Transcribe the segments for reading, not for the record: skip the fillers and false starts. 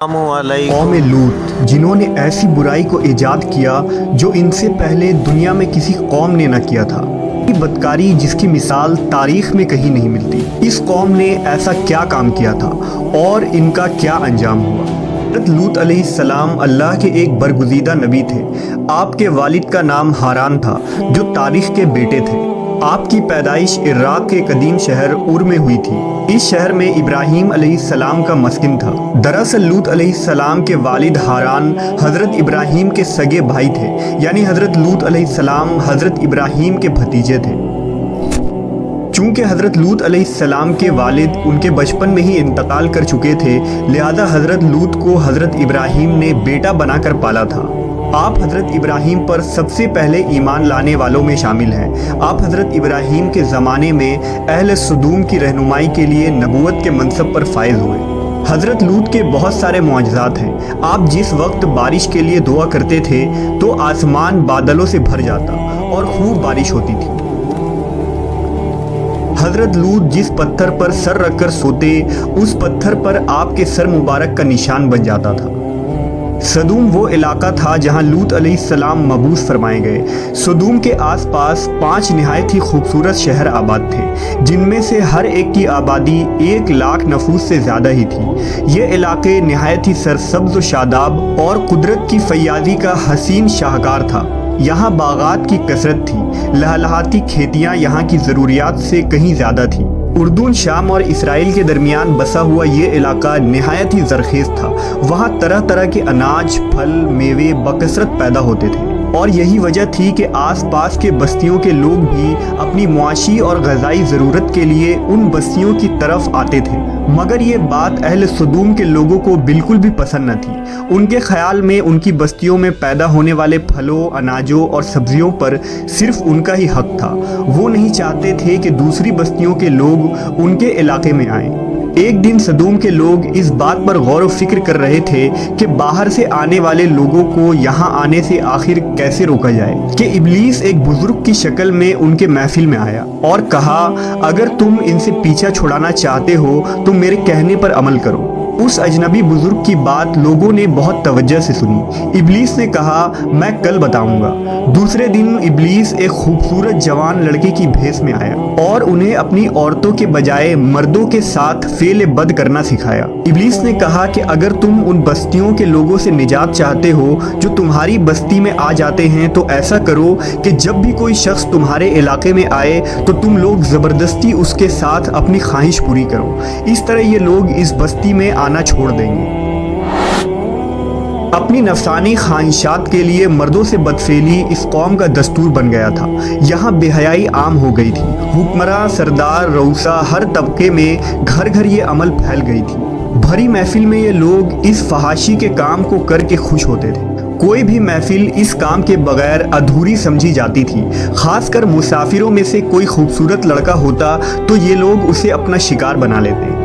قوم لوط جنہوں نے ایسی برائی کو ایجاد کیا جو ان سے پہلے دنیا میں کسی قوم نے نہ کیا تھا، بدکاری جس کی مثال تاریخ میں کہیں نہیں ملتی۔ اس قوم نے ایسا کیا کام کیا تھا اور ان کا کیا انجام ہوا؟ حضرت لوط علیہ السلام اللہ کے ایک برگزیدہ نبی تھے۔ آپ کے والد کا نام ہاران تھا جو تاریخ کے بیٹے تھے۔ آپ کی پیدائش عراق کے قدیم شہر اور میں ہوئی تھی۔ اس شہر میں ابراہیم علیہ السلام کا مسکن تھا۔ دراصل لوط علیہ السلام کے والد ہاران حضرت ابراہیم کے سگے بھائی تھے، یعنی حضرت لوط علیہ السلام حضرت ابراہیم کے بھتیجے تھے۔ چونکہ حضرت لوط علیہ السلام کے والد ان کے بچپن میں ہی انتقال کر چکے تھے، لہذا حضرت لوط کو حضرت ابراہیم نے بیٹا بنا کر پالا تھا۔ آپ حضرت ابراہیم پر سب سے پہلے ایمان لانے والوں میں شامل ہیں۔ آپ حضرت ابراہیم کے زمانے میں اہل سدوم کی رہنمائی کے لیے نبوت کے منصب پر فائز ہوئے۔ حضرت لوط کے بہت سارے معجزات ہیں۔ آپ جس وقت بارش کے لیے دعا کرتے تھے تو آسمان بادلوں سے بھر جاتا اور خوب بارش ہوتی تھی۔ حضرت لوط جس پتھر پر سر رکھ کر سوتے، اس پتھر پر آپ کے سر مبارک کا نشان بن جاتا تھا۔ سدوم وہ علاقہ تھا جہاں لوط علیہ السلام مبعوث فرمائے گئے۔ سدوم کے آس پاس 5 نہایت ہی خوبصورت شہر آباد تھے، جن میں سے ہر ایک کی آبادی 1,00,000 نفوس سے زیادہ ہی تھی۔ یہ علاقے نہایت ہی سرسبز و شاداب اور قدرت کی فیاضی کا حسین شاہکار تھا۔ یہاں باغات کی کثرت تھی، لہلہاتی کھیتیاں یہاں کی ضروریات سے کہیں زیادہ تھیں۔ اردن، شام اور اسرائیل کے درمیان بسا ہوا یہ علاقہ نہایت ہی زرخیز تھا۔ وہاں طرح طرح کے اناج، پھل، میوے بکثرت پیدا ہوتے تھے، اور یہی وجہ تھی کہ آس پاس کے بستیوں کے لوگ بھی اپنی معاشی اور غذائی ضرورت کے لیے ان بستیوں کی طرف آتے تھے۔ مگر یہ بات اہل سدوم کے لوگوں کو بالکل بھی پسند نہ تھی۔ ان کے خیال میں ان کی بستیوں میں پیدا ہونے والے پھلوں، اناجوں اور سبزیوں پر صرف ان کا ہی حق تھا۔ وہ نہیں چاہتے تھے کہ دوسری بستیوں کے لوگ ان کے علاقے میں آئیں۔ ایک دن سدوم کے لوگ اس بات پر غور و فکر کر رہے تھے کہ باہر سے آنے والے لوگوں کو یہاں آنے سے آخر کیسے روکا جائے، کہ ابلیس ایک بزرگ کی شکل میں ان کے محفل میں آیا اور کہا، اگر تم ان سے پیچھا چھڑانا چاہتے ہو تو میرے کہنے پر عمل کرو۔ اس اجنبی بزرگ کی بات لوگوں نے بہت توجہ سے سنی۔ ابلیس نے کہا، میں کل بتاؤں گا۔ دوسرے دن ابلیس ایک خوبصورت جوان لڑکے کی بھیس میں آیا اور انہیں اپنی عورتوں کے بجائے مردوں کے ساتھ فعل بد کرنا سکھایا۔ ابلیس نے کہا کہ اگر تم ان بستیوں کے لوگوں سے نجات چاہتے ہو جو تمہاری بستی میں آ جاتے ہیں تو ایسا کرو کہ جب بھی کوئی شخص تمہارے علاقے میں آئے تو تم لوگ زبردستی اس کے ساتھ اپنی خواہش پوری کرو۔ اس طرح یہ لوگ اس بستی میں آنا چھوڑ دیں گے۔ اپنی نفسانی خواہشات کے لیے مردوں سے بدفعلی اس قوم کا دستور بن گیا تھا۔ یہاں بے حیائی عام ہو گئی تھی۔ حکمراں، سردار، رؤسا، ہر طبقے میں گھر گھر یہ عمل پھیل گئی تھی۔ بھری محفل میں یہ لوگ اس فحاشی کے کام کو کر کے خوش ہوتے تھے۔ کوئی بھی محفل اس کام کے بغیر ادھوری سمجھی جاتی تھی۔ خاص کر مسافروں میں سے کوئی خوبصورت لڑکا ہوتا تو یہ لوگ اسے اپنا شکار بنا لیتے۔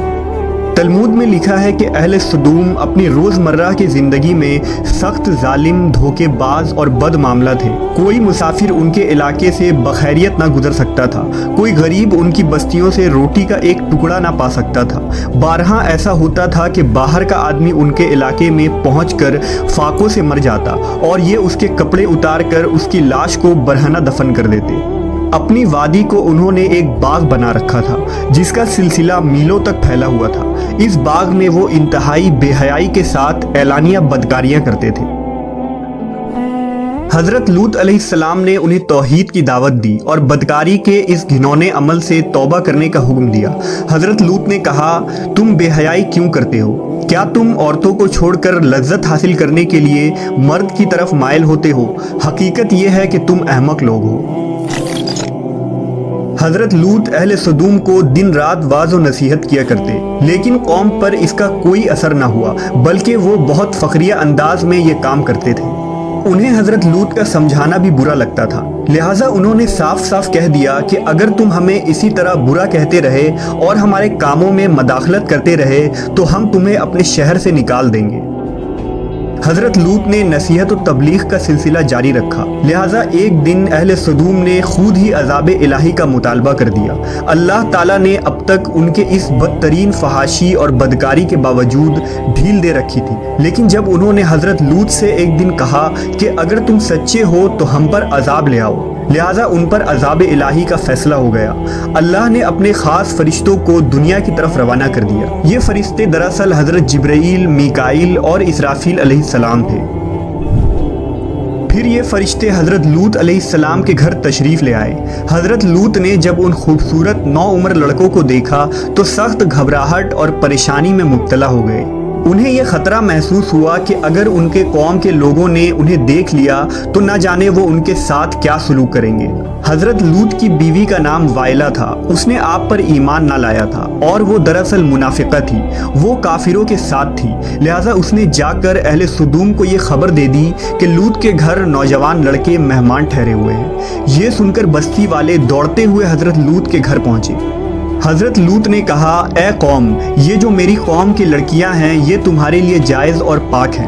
تلمود میں لکھا ہے کہ اہل سدوم اپنی روزمرہ کی زندگی میں سخت ظالم، دھوکے باز اور بد معاملہ تھے۔ کوئی مسافر ان کے علاقے سے بخیریت نہ گزر سکتا تھا۔ کوئی غریب ان کی بستیوں سے روٹی کا ایک ٹکڑا نہ پا سکتا تھا۔ بارہا ایسا ہوتا تھا کہ باہر کا آدمی ان کے علاقے میں پہنچ کر فاقوں سے مر جاتا اور یہ اس کے کپڑے اتار کر اس کی لاش کو برہنہ دفن کر دیتے۔ اپنی وادی کو انہوں نے ایک باغ بنا رکھا تھا جس کا سلسلہ میلوں تک پھیلا ہوا تھا۔ اس باغ میں وہ انتہائی بے حیائی کے ساتھ اعلانیہ بدکاریاں کرتے تھے۔ حضرت لوط علیہ السلام نے انہیں توحید کی دعوت دی اور بدکاری کے اس گھنونے عمل سے توبہ کرنے کا حکم دیا۔ حضرت لوط نے کہا، تم بے حیائی کیوں کرتے ہو؟ کیا تم عورتوں کو چھوڑ کر لذت حاصل کرنے کے لیے مرد کی طرف مائل ہوتے ہو؟ حقیقت یہ ہے کہ تم احمق لوگ ہو۔ حضرت لوط اہل سدوم کو دن رات واعظ و نصیحت کیا کرتے، لیکن قوم پر اس کا کوئی اثر نہ ہوا، بلکہ وہ بہت فخریہ انداز میں یہ کام کرتے تھے۔ انہیں حضرت لوط کا سمجھانا بھی برا لگتا تھا، لہٰذا انہوں نے صاف صاف کہہ دیا کہ اگر تم ہمیں اسی طرح برا کہتے رہے اور ہمارے کاموں میں مداخلت کرتے رہے تو ہم تمہیں اپنے شہر سے نکال دیں گے۔ حضرت لوط نے نصیحت و تبلیغ کا سلسلہ جاری رکھا، لہٰذا ایک دن اہل سدوم نے خود ہی عذاب الہی کا مطالبہ کر دیا۔ اللہ تعالیٰ نے اب تک ان کے اس بدترین فحاشی اور بدکاری کے باوجود ڈھیل دے رکھی تھی، لیکن جب انہوں نے حضرت لوط سے ایک دن کہا کہ اگر تم سچے ہو تو ہم پر عذاب لے آؤ، لہٰذا ان پر عذاب الہی کا فیصلہ ہو گیا۔ اللہ نے اپنے خاص فرشتوں کو دنیا کی طرف روانہ کر دیا۔ یہ فرشتے دراصل حضرت جبرائیل، میکائیل اور اسرافیل علیہ السلام تھے۔ پھر یہ فرشتے حضرت لوط علیہ السلام کے گھر تشریف لے آئے۔ حضرت لوط نے جب ان خوبصورت نوعمر لڑکوں کو دیکھا تو سخت گھبراہٹ اور پریشانی میں مبتلا ہو گئے۔ انہیں یہ خطرہ محسوس ہوا کہ اگر ان کے قوم کے لوگوں نے انہیں دیکھ لیا تو نہ جانے وہ ان کے ساتھ کیا سلوک کریں گے۔ حضرت لوط کی بیوی کا نام وائلہ تھا، اس نے آپ پر ایمان نہ لایا تھا اور وہ دراصل منافقہ تھی، وہ کافروں کے ساتھ تھی، لہٰذا اس نے جا کر اہل سدوم کو یہ خبر دے دی کہ لوط کے گھر نوجوان لڑکے مہمان ٹھہرے ہوئے ہیں۔ یہ سن کر بستی والے دوڑتے ہوئے حضرت لوط کے گھر پہنچے۔ حضرت لوط نے کہا، اے قوم، یہ جو میری قوم کی لڑکیاں ہیں یہ تمہارے لیے جائز اور پاک ہیں،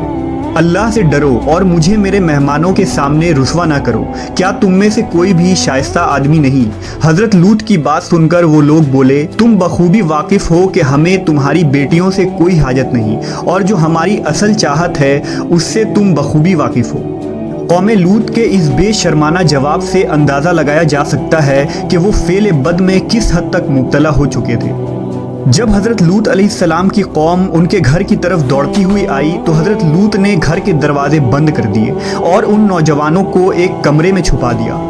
اللہ سے ڈرو اور مجھے میرے مہمانوں کے سامنے رسوا نہ کرو، کیا تم میں سے کوئی بھی شائستہ آدمی نہیں؟ حضرت لوط کی بات سن کر وہ لوگ بولے، تم بخوبی واقف ہو کہ ہمیں تمہاری بیٹیوں سے کوئی حاجت نہیں، اور جو ہماری اصل چاہت ہے اس سے تم بخوبی واقف ہو۔ قوم لوط کے اس بے شرمانہ جواب سے اندازہ لگایا جا سکتا ہے کہ وہ فعل بد میں کس حد تک مبتلا ہو چکے تھے۔ جب حضرت لوط علیہ السلام کی قوم ان کے گھر کی طرف دوڑتی ہوئی آئی تو حضرت لوط نے گھر کے دروازے بند کر دیے اور ان نوجوانوں کو ایک کمرے میں چھپا دیا۔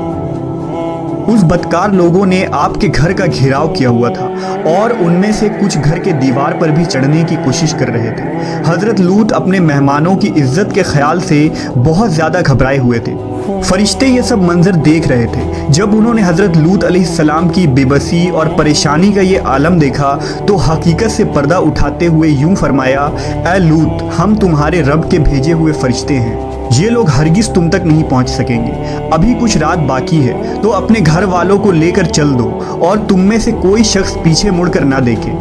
اس بدکار لوگوں نے آپ کے گھر کا گھیراؤ کیا ہوا تھا اور ان میں سے کچھ گھر کے دیوار پر بھی چڑھنے کی کوشش کر رہے تھے۔ حضرت لوط اپنے مہمانوں کی عزت کے خیال سے بہت زیادہ گھبرائے ہوئے تھے۔ فرشتے یہ سب منظر دیکھ رہے تھے۔ جب انہوں نے حضرت لوط علیہ السلام کی بے بسی اور پریشانی کا یہ عالم دیکھا تو حقیقت سے پردہ اٹھاتے ہوئے یوں فرمایا، اے لوط، ہم تمہارے رب کے بھیجے ہوئے فرشتے ہیں، یہ لوگ ہرگز تم تک نہیں پہنچ سکیں گے، ابھی کچھ رات باقی ہے تو اپنے گھر والوں کو لے کر چل دو اور تم میں سے کوئی شخص پیچھے مڑ کر نہ دیکھے۔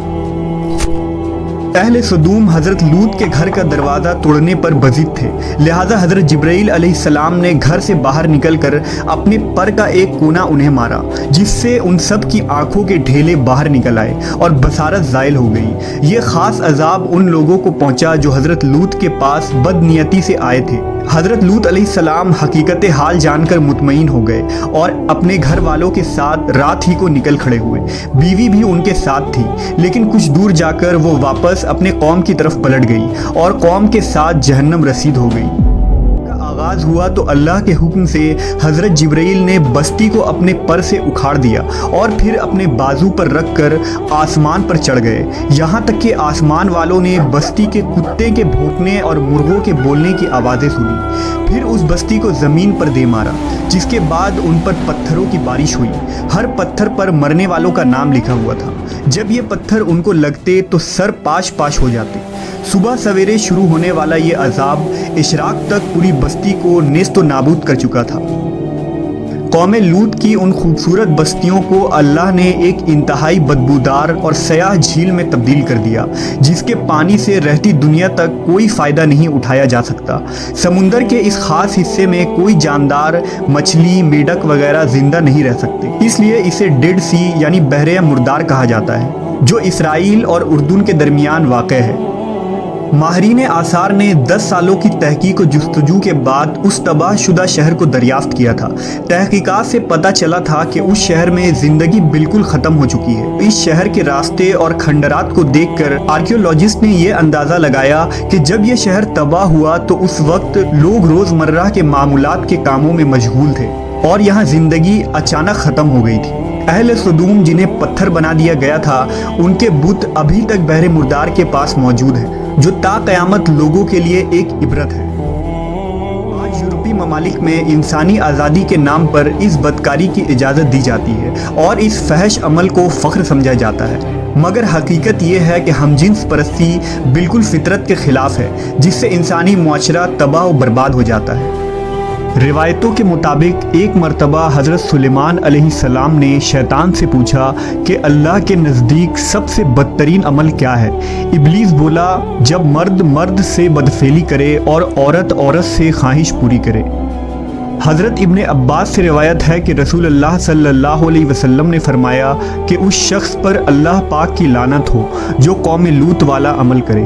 اہل سدوم حضرت لوط کے گھر کا دروازہ توڑنے پر بضد تھے، لہٰذا حضرت جبرائیل علیہ السلام نے گھر سے باہر نکل کر اپنے پر کا ایک کونا انہیں مارا، جس سے ان سب کی آنکھوں کے ڈھیلے باہر نکل آئے اور بصارت زائل ہو گئی۔ یہ خاص عذاب ان لوگوں کو پہنچا جو حضرت لوط کے پاس بد نیتی سے آئے تھے۔ حضرت لوط علیہ السلام حقیقت حال جان کر مطمئن ہو گئے اور اپنے گھر والوں کے ساتھ رات ہی کو نکل کھڑے ہوئے۔ بیوی بھی ان کے ساتھ تھی، لیکن کچھ دور جا کر وہ واپس اپنے قوم کی طرف پلٹ گئی اور قوم کے ساتھ جہنم رسید ہو گئی۔ آغاز ہوا تو اللہ کے حکم سے حضرت جبرائیل نے بستی کو اپنے پر سے اکھاڑ دیا اور پھر اپنے بازو پر رکھ کر آسمان پر چڑھ گئے، یہاں تک کہ آسمان والوں نے بستی کے کتے کے بھونکنے اور مرغوں کے بولنے کی آوازیں سنی۔ پھر اس بستی کو زمین پر دے مارا، جس کے بعد ان پر پتھروں کی بارش ہوئی۔ ہر پتھر پر مرنے والوں کا نام لکھا ہوا تھا۔ جب یہ پتھر ان کو لگتے تو سر پاش پاش ہو جاتے۔ صبح سویرے شروع ہونے والا یہ عذاب اشراق تک پوری بستی کو نیست و نابود کر چکا تھا۔ قوم لوط کی ان خوبصورت بستیوں کو اللہ نے ایک انتہائی بدبودار اور سیاہ جھیل میں تبدیل کر دیا، جس کے پانی سے رہتی دنیا تک کوئی فائدہ نہیں اٹھایا جا سکتا۔ سمندر کے اس خاص حصے میں کوئی جاندار، مچھلی، میڈک وغیرہ زندہ نہیں رہ سکتے، اس لیے اسے ڈیڈ سی یعنی بحر مردار کہا جاتا ہے، جو اسرائیل اور اردن کے درمیان واقع ہے۔ ماہرین آثار نے 10 سالوں کی تحقیق و جستجو کے بعد اس تباہ شدہ شہر کو دریافت کیا تھا۔ تحقیقات سے پتہ چلا تھا کہ اس شہر میں زندگی بالکل ختم ہو چکی ہے۔ اس شہر کے راستے اور کھنڈرات کو دیکھ کر آرکیولوجسٹ نے یہ اندازہ لگایا کہ جب یہ شہر تباہ ہوا تو اس وقت لوگ روزمرہ کے معمولات کے کاموں میں مشغول تھے اور یہاں زندگی اچانک ختم ہو گئی تھی۔ اہل سدوم جنہیں پتھر بنا دیا گیا تھا، ان کے بت ابھی تک بحر مردار کے پاس موجود ہیں، جو تا قیامت لوگوں کے لیے ایک عبرت ہے۔ آج یورپی ممالک میں انسانی آزادی کے نام پر اس بدکاری کی اجازت دی جاتی ہے اور اس فحش عمل کو فخر سمجھا جاتا ہے، مگر حقیقت یہ ہے کہ ہم جنس پرستی بالکل فطرت کے خلاف ہے، جس سے انسانی معاشرہ تباہ و برباد ہو جاتا ہے۔ روایتوں کے مطابق ایک مرتبہ حضرت سلیمان علیہ السلام نے شیطان سے پوچھا کہ اللہ کے نزدیک سب سے بدترین عمل کیا ہے؟ ابلیس بولا، جب مرد مرد سے بدفعلی کرے اور عورت عورت سے خواہش پوری کرے۔ حضرت ابن عباس سے روایت ہے کہ رسول اللہ صلی اللہ علیہ وسلم نے فرمایا کہ اس شخص پر اللہ پاک کی لعنت ہو جو قوم لوط والا عمل کرے۔